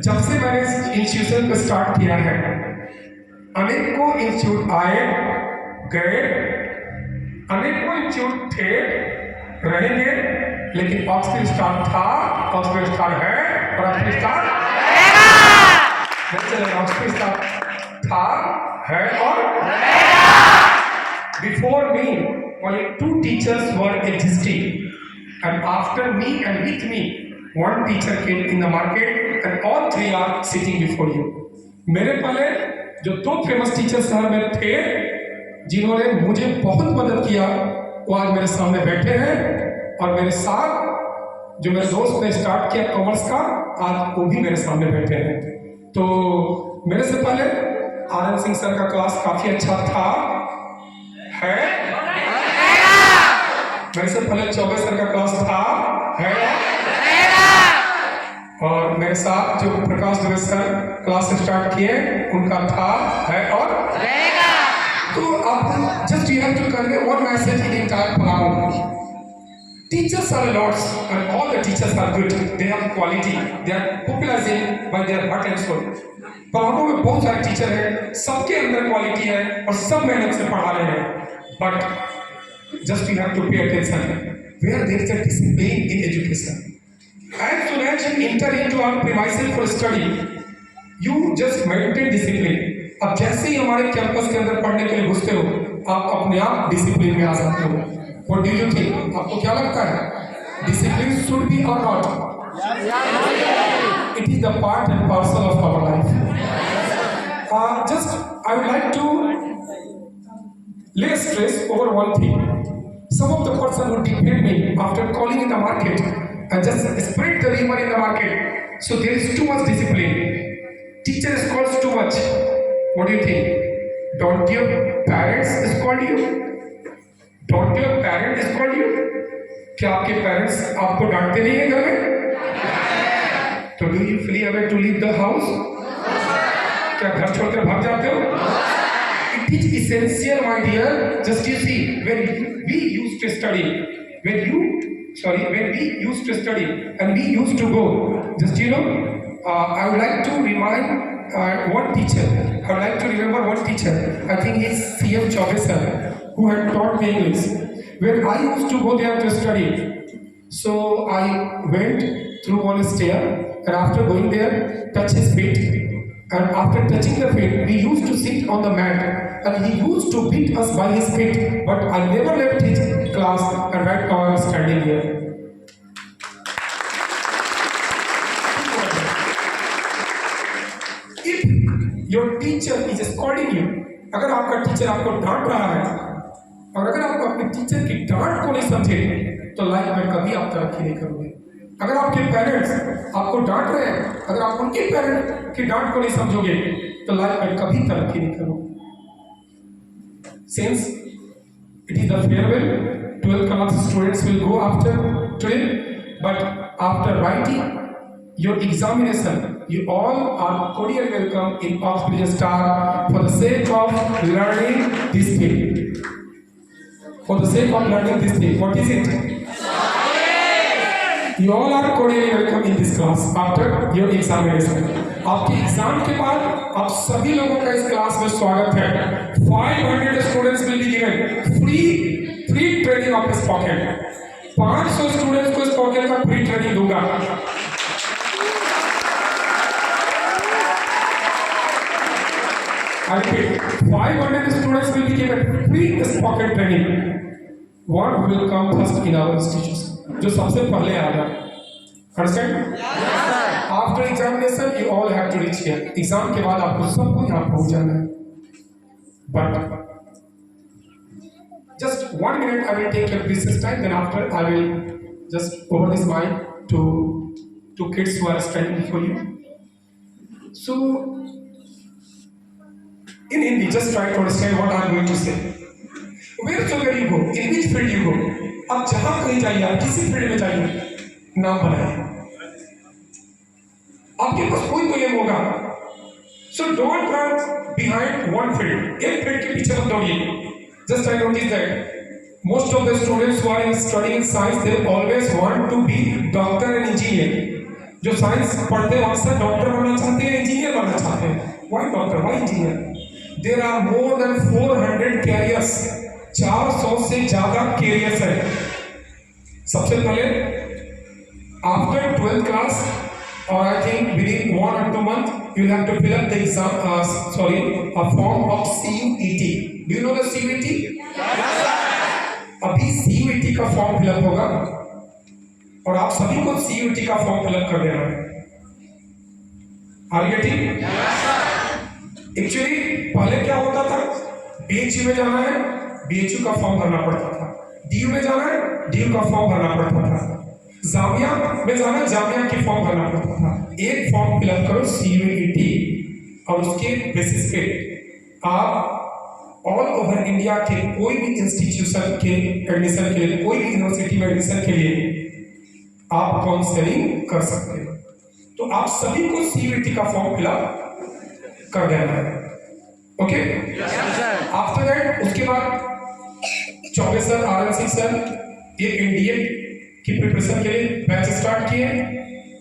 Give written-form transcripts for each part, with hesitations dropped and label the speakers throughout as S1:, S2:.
S1: जब से मैंने इस इंस्टीट्यूशन को स्टार्ट किया है, अनेकों इंस्टीट्यूट आए गए, अनेकों इंस्टीट्यूट थे, रहेंगे, लेकिन ऑक्सफोर्ड स्टार था, ऑक्सफोर्ड स्टार है और ऑक्सफोर्ड स्टार ऑक्सफोर्ड स्टार था, है और before me only two teachers were existing, and after me and with me one teacher came in the market, and all three are sitting before you. मेरे पहले जो दो famous teachers शहर में थे जिन्होंने मुझे बहुत मदद किया, वो आज मेरे सामने बैठे हैं, और मेरे साथ जो मेरे दोस्त ने स्टार्ट किया कॉमर्स का, आज वो भी मेरे सामने बैठे हैं। तो मेरे से पहले आर एन सिंह सर का क्लास काफी अच्छा था, है, मेरे से पहले चौबे सर का क्लास था, है, और मेरे साथ जो Prakash Dubey sir class start किए उनका था, है और तो आप just you have to convey one message in entire plan. Teachers are lots and all the teachers are good. They have quality. They are popularizing by their heart and soul. पढ़ाओ में बहुत सारे टीचर हैं, सबके अंदर quality है और सब मेहनत से पढ़ा रहे हैं. But just you have to pay attention where there is a discipline in education. As soon as you enter into our premises for study, you just maintain discipline. अब जैसे ही हमारे कैंपस के अंदर पढ़ने के लिए घुसते हो, आप अपने आप डिसिप्लिन में आ जाते हो. What do you think? आपको क्या लगता है? Discipline should be or not? It is the part and parcel of our life. Just I would like to lay stress over one thing. Some of the person who defend me after calling in the market and just spread the rumor in the market. So there is too much discipline. Teacher scolds too much. What do you think? Don't your parents scold you? Don't your parents scold you? क्या आपके parents आपको डांटते नहीं है घर में? तो do you feel away to leave the house? क्या घर छोड़कर भाग जाते हो? It is essential, my dear. Just you see, when we used to study, when we used to study and we used to go, just I would like to remind one teacher. I would like to remember one teacher. I think he's C.M. Chaubey sir, who had taught me English. When I used to go there to study, so I went through one stair, and after going there, touch his feet, and after touching the feet, we used to sit on the mat, and he used to beat us by his feet, but I never left his class, and right now I am standing here. If your teacher is scolding you, अगर आपका teacher आपको डांट रहा है, और अगर आप अपने टीचर की डांट को नहीं समझे, तो लाइफ में कभी आप तरक्की नहीं करोगे. अगर आपके पेरेंट्स आपको डांट रहे हैं, अगर आप उनके पेरेंट्स की डांट को नहीं समझोगे, तो लाइफ में कभी तरक्की नहीं करोगे. Since it is the farewell, 12th class students will go after today, but after writing your examination, you all are cordially welcome in Oxford Star for the sake of learning this thing. For the sake of learning this thing, what is it? You all are cordially welcome in this class after your examination. आपके exam के बाद आप सभी लोगों का इस class में स्वागत है. 500 students will be given free training of this pocket. 500 students को इस pocket का free training दूंगा. I repeat, 500 students will be given free this pocket training. One will come first in our institution. जो सबसे पहले आएगा. Understand? Yes, sir. After examination, you all have to reach here. Exam के बाद आपको सबको यहाँ पहुँच जाना है. But just 1 minute, I will take your precious time. Then after, I will just over this mic to kids who are standing before you. So, in Hindi, just try to understand what I am going to say. Wherever you go, in which field you go, आप जहाँ कहीं जाइए, आप किसी field में जाइए, नाम बनाइए. आपके पास कोई तो एम होगा. So don't run behind one field. एक फील्ड के पीछे मत दौड़िए. Just I noticed that most of the students who are studying science, they always want to be doctor and engineer. जो साइंस पढ़ते हैं अक्सर डॉक्टर बनना चाहते हैं, इंजीनियर बनना चाहते हैं। Why doctor, why engineer? There are more than 400 careers, 400 से ज्यादा कैरियर्स है। सबसे पहले आफ्टर 12th क्लास और I think within 1 or 2 months you have to fill up the exam, a form of CUET. Do you know the CUET? Yes sir. अभी CUET का form fill up होगा और आप सभी को CUET का फॉर्म फिलअप कर देना है। Are you getting? Yes sir. Actually पहले क्या होता था, BHU में जाना है, BHU का फॉर्म भरना पड़ता था, DU में जाना है, DU का फॉर्म भरना पड़ता था, जामिया में जाना है, जामिया की फॉर्म भरना पड़ता था। एक फॉर्म फिलअप करो CUET और उसके बेसिस पे आप ऑल ओवर इंडिया के कोई भी इंस्टीट्यूशन के एडमिशन के लिए, कोई भी यूनिवर्सिटी में एडमिशन के लिए आप काउंसलिंग कर सकते हो। तो आप सभी को CUET का फॉर्म फिलअप कर देना है। ओके, आफ्टर दैट उसके बाद चौबे सर, RNC सर ये NDA की प्रिपरेशन के लिए बैच स्टार्ट किए।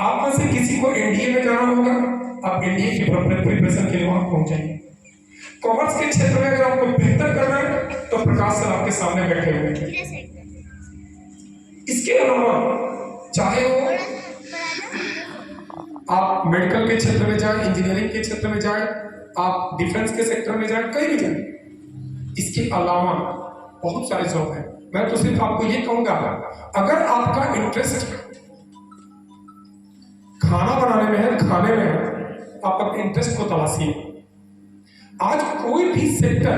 S1: आप में से किसी को NDA में जाना होगा, आप NDA की प्रिपरेशन के लिए वहां पहुंचेंगे। कॉमर्स के क्षेत्र में अगर आपको बेहतर करना है तो प्रकाश सर आपके सामने बैठे हुए हैं। इसके अलावा चाहे वो आप मेडिकल के क्षेत्र में जाएं, इंजीनियरिंग के क्षेत्र में जाएं, आप डिफेंस के सेक्टर में जाएं, कहीं भी जाएं, इसके अलावा बहुत सारे जॉब है। मैं तो सिर्फ आपको ये कहूंगा, अगर आपका इंटरेस्ट खाना बनाने में है, खाने में है, आप अपने इंटरेस्ट को तलाशिए। आज कोई भी सेक्टर,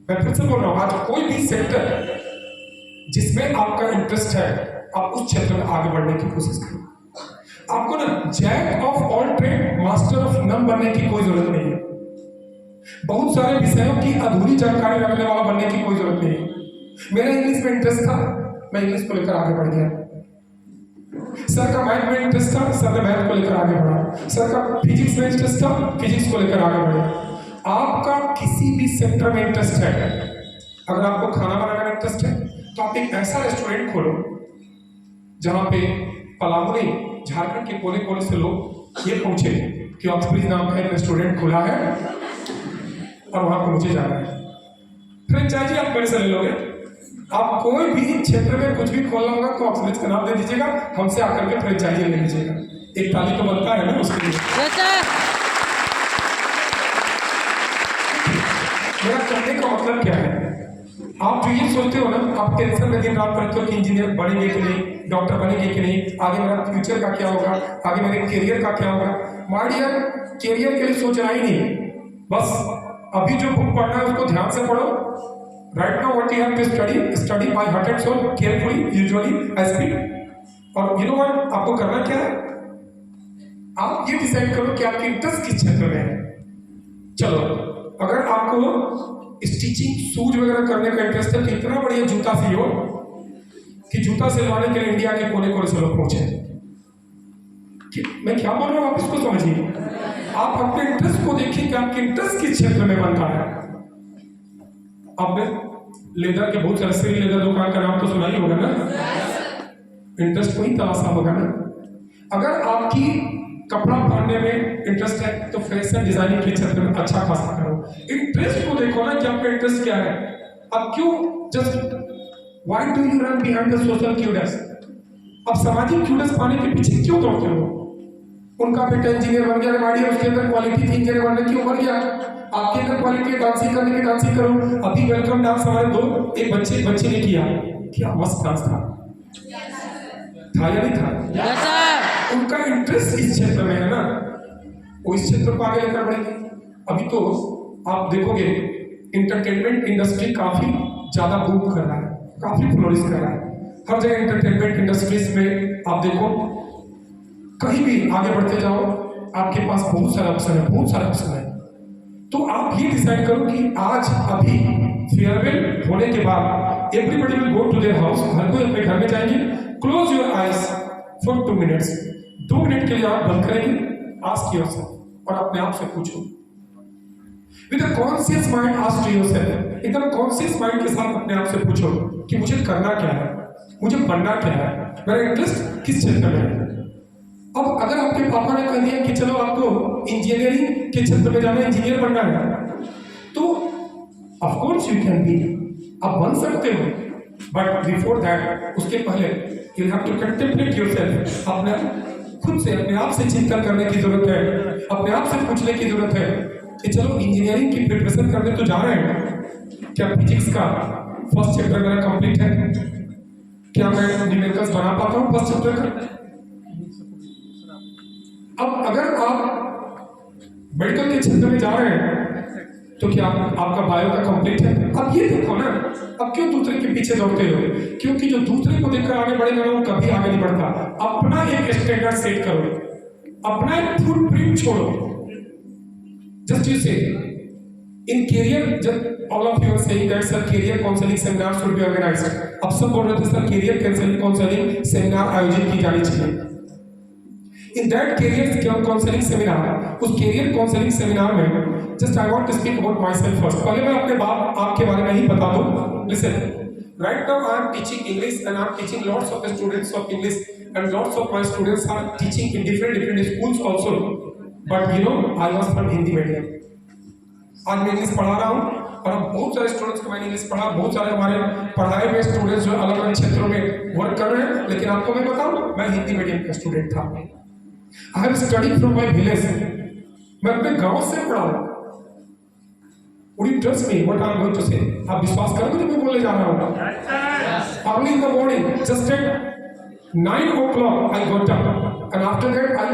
S1: मैं फिर से बोल रहा हूं, आज कोई भी सेक्टर जिसमें आपका इंटरेस्ट है, आप उस क्षेत्र में आगे बढ़ने की कोशिश करें। आपको ना jack of all trade master of none बनने की कोई जरूरत नहीं है। बहुत सारे विषयों की अधूरी जानकारी रखने वाला बनने की कोई जरूरत नहीं है। मेरा इंग्लिश में इंटरेस्ट था, मैं इंग्लिश को लेकर आगे बढ़ गया। सर का मैथ में इंटरेस्ट था, सर ने मैथ को लेकर आगे बढ़ा। सर का फिजिक्स में इंटरेस्ट था, फिजिक्स को लेकर आगे बढ़ा। आपका किसी भी सेक्टर में इंटरेस्ट है, अगर आपको खाना बनाने में इंटरेस्ट है तो आप एक ऐसा रेस्टोरेंट खोलो जहां पे पलामू नहीं, झारखंड के कोने कोने से लोग ये पूछे कि ऑक्सब्रिज नाम का एक रेस्टोरेंट खुला है और वहां पर मुझे जाना है। फ्रेंचाइजी आप मेरे से ले लोगे। आप कोई भी क्षेत्र में कुछ भी खोलना होगा तो ऑक्सब्रिज का नाम दे दीजिएगा, हमसे आकर के फ्रेंचाइजी ले लीजिएगा। एक ताली तो बनता है ना उसके लिए। मेरा कहने का मतलब क्या है, आप जो ये सोचते हो ना, आप टेंशन में दिन रात करते हो कि इंजीनियर बनेंगे कि नहीं, डॉक्टर बनेंगे कि नहीं, आगे मेरा फ्यूचर का क्या होगा, आगे मेरे करियर का क्या होगा। माय डियर, करियर के लिए सोचना ही नहीं, बस अभी जो बुक पढ़ना है उसको ध्यान से पढ़ो। Right now what you have to study by heart and soul, carefully, usually I speak. और यू नो व्हाट, आपको करना क्या है, आप ये डिसाइड करो कि आपके इंटरेस्ट किस क्षेत्र में है। चलो, अगर आपको स्टिचिंग, शूज वगैरह करने का इंटरेस्ट है तो इतना बढ़िया जूता सियो कि जूता सिलवाने के लिए इंडिया के कोने कोने से लोग पहुंचे। मैं क्या बोल रहा हूं, आप इसको समझिए। आप अपने इंटरेस्ट को देखिए कि आपके इंटरेस्ट किस क्षेत्र में बनता है। आपने लेदर के बहुत सारे श्री लेदर दुकान का नाम तो सुना ही होगा ना, इंटरेस्ट को ही तलाशा होगा ना। अगर आपकी कपड़ा पहनने में इंटरेस्ट है तो फैशन डिजाइनिंग के क्षेत्र में अच्छा खासा करो। इंटरेस्ट को देखो ना कि आपका इंटरेस्ट क्या है। अब क्यों just why do you run behind the social kudos? अब सामाजिक क्यूडस पाने के पीछे क्यों दौड़ते हो? उनका बेटा इंजीनियर बन गया, मारिए उसके अंदर क्वालिटी थी इंजीनियर बनने की, उमर गया। आपके अंदर क्वालिटी है डांसिंग करने की, डांसिंग करो। अभी वेलकम डांस हमारे दो एक बच्चे ने किया, क्या मस्त डांस था या नहीं था? उनका इंटरेस्ट इस क्षेत्र में है ना, वो इस क्षेत्र को आगे लेकर बढ़ेंगे। अभी तो आप देखोगे इंटरटेनमेंट इंडस्ट्री काफी ज्यादा बूम कर रहा है, काफी फ्लोरिश कर रहा है। हर जगह इंटरटेनमेंट इंडस्ट्रीज में आप देखो, कहीं भी आगे बढ़ते जाओ, आपके पास बहुत सारा ऑप्शन है, बहुत सारा ऑप्शन है। तो आप ये डिसाइड करो कि आज अभी फेयरवेल होने के बाद everybody will go to their house, हर कोई अपने घर में जाएंगे। Close your eyes for 2 minutes, 2 minute के लिए आप बंद करेंगे, आस्क योरसेल्फ, और अपने आप से पूछो with a conscious mind, ask yourself, एकदम कॉन्शियस माइंड के साथ अपने आप से पूछो कि मुझे करना क्या है, मुझे बनना क्या है, मेरा इंटरेस्ट किस क्षेत्र में है। अब अगर आपके पापा ने कह दिया कि चलो आपको इंजीनियरिंग के क्षेत्र में जाना, इंजीनियर बनना है, तो of course you can be, आप बन सकते हो, बट बिफोर दैट, उसके पहले you have to contemplate yourself. अपने खुद से, अपने आप से चिंतन करने की जरूरत है, अपने आप से पूछने की जरूरत है कि चलो इंजीनियरिंग की प्रिपरेशन करने तो जा रहे हैं, क्या फिजिक्स का फर्स्ट चैप्टर मेरा कंप्लीट है? क्या मैं न्यूमेरिकल्स बना पाता हूँ फर्स्ट चैप्टर का? अब अगर आप मेडिकल के क्षेत्र में जा रहे हैं तो क्या आपका बायो का कंप्लीट है? अब ये देखो ना, अब क्यों दूसरे के पीछे दौड़ते हो? क्योंकि जो दूसरे को देखकर आगे बढ़ेगा ना, वो कभी आगे नहीं बढ़ता। अपना एक स्टैंडर्ड सेट करो, अपना एक फुटप्रिंट छोड़ो। Just you say in career, जब all of you are saying that sir career counselling seminar should be organised, अब सब बोल रहे थे सर कैरियर काउंसलिंग सेमिनार आयोजित की जानी चाहिए। In that career counseling seminar, उस career counseling seminar में just I want to speak about myself first. पहले मैं अपने आप के बारे में ही बता दूँ. Listen, right now I am teaching English and I am teaching lots of the students of English and lots of my students are teaching in different schools also. But you know, I was from Hindi medium. आज मैं English पढ़ा रहा हूँ और बहुत सारे students को मैंने इंग्लिश पढ़ा, बहुत सारे हमारे पढ़ाए हुए स्टूडेंट्स जो अलग अलग क्षेत्रों में वर्क कर रहे हैं, लेकिन आपको मैं बताऊँ, मैं हिंदी मीडियम का स्टूडेंट था। I have studied from my village. मैं अपने गांव से पढ़ा हूँ। Would you trust me what I am going to say? आप विश्वास करोगे जो मैं बोलने जा रहा हूँ? Early in the morning, just at 9 o'clock, I got up, and after that I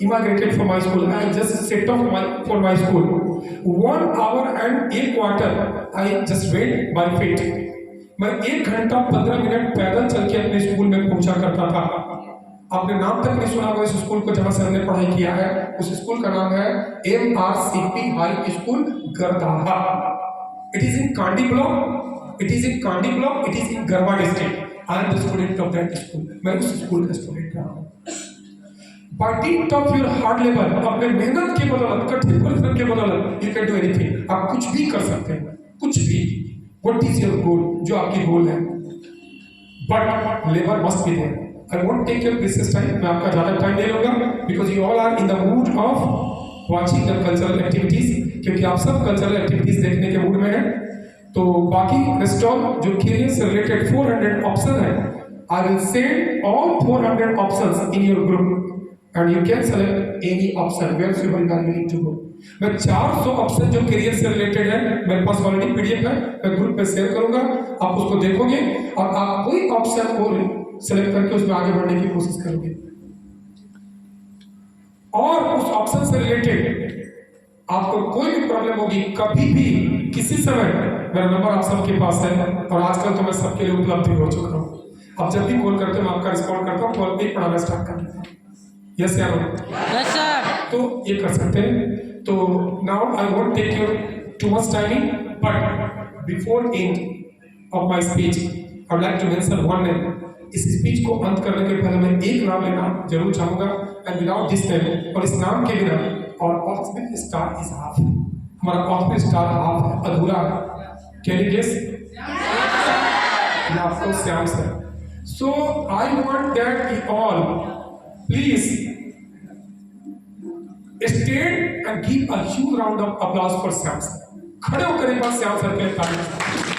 S1: immigrated from my school. I just set off for my school. 1 hour and 1 quarter, I just went by feet. मैं 1 घंटा 15 minute पैदल चल के अपने school में पहुंचा करता था। आपने नाम तक नहीं सुना होगा इस स्कूल को जहां से हमने पढ़ाई किया है। उस स्कूल का नाम है MRCP high school Gardaha. It is in Kandi block, it is in Garhwa district. I am the student of that school. मैं उस स्कूल का स्टूडेंट रहा हूँ। बाय डीट ऑफ योर हार्ड लेबर, अपने मेहनत के बदौलत, कठिन परिश्रम के बदौलत, यू कैन डू एनीथिंग। आप कुछ भी कर सकते हैं, कुछ भी। What is your goal? जो आपकी गोल है, but labour must be there. I won't take your precious time. मैं आपका ज़्यादा टाइम नहीं लूँगा because you all are in the mood of watching the cultural activities, क्योंकि आप सब cultural activities देखने के मूड में हैं। तो बाकी rest of जो career से related 400 options हैं, I will send all 400 options in your group and you can select any option where you are willing to go. मैं 400 ऑप्शन जो करियर से रिलेटेड है, मेरे पास ऑलरेडी पीडीएफ है, मैं ग्रुप पे शेयर करूंगा, आप उसको देखोगे और आप कोई ऑप्शन को सेलेक्ट करके उसमें आगे बढ़ने की कोशिश करोगे। और उस ऑप्शन से रिलेटेड आपको कोई भी प्रॉब्लम होगी, कभी भी किसी समय, मेरा नंबर आप सबके पास है और आजकल तो मैं सबके लिए उपलब्ध हो चुका हूँ। अब जब भी कॉल करते हो मैं आपका रिस्पॉन्ड करता हूँ, कॉल पे पढ़ाना स्टार्ट कर देता हूँ। यस या नो? Yes sir. तो ये कर सकते हैं। तो now I won't take your too much timing, but before end of my speech I would like to mention one name. इस स्पीच को अंत करने के पहले मैं एक नाम लेना जरूर चाहूंगा, एंड विदाउट दिस नेम, और इस नाम के बिना, और ऑक्सफोर्ड स्टार इज हाफ, हमारा ऑक्सफोर्ड स्टार हाफ है, अधूरा है। Can you guess? आपको Shyam sir. So I want that you all please stand and give a huge round of applause for Sam sir. खड़े होकर एक बार श्याम सर के लिए ताली बजाएं।